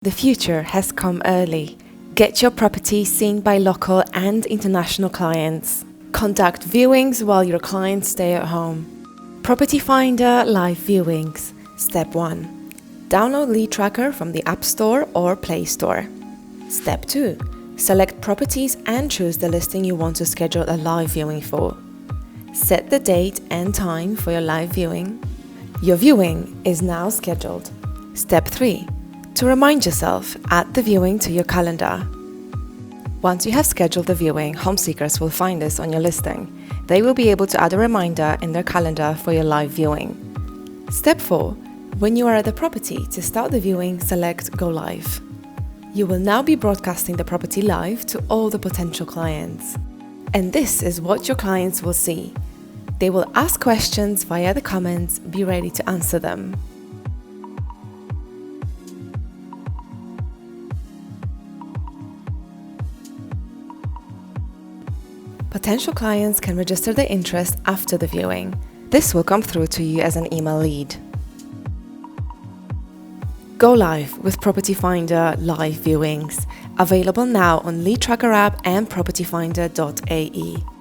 The future has come early. Get your property seen by local and international clients. Conduct viewings while your clients stay at home. Property Finder Live Viewings. Step 1. Download Lead Tracker from the App Store or Play Store. Step 2. Select properties and choose the listing you want to schedule a live viewing for. Set the date and time for your live viewing. Your viewing is now scheduled. Step 3. To remind yourself, add the viewing to your calendar. Once you have scheduled the viewing, home seekers will find this on your listing. They will be able to add a reminder in their calendar for your live viewing. Step 4. When you are at the property, to start the viewing, select Go Live. You will now be broadcasting the property live to all the potential clients. And this is what your clients will see. They will ask questions via the comments. Be ready to answer them. Potential clients can register their interest after the viewing. This will come through to you as an email lead. Go live with Property Finder Live Viewings. Available now on Lead Tracker app and propertyfinder.ae.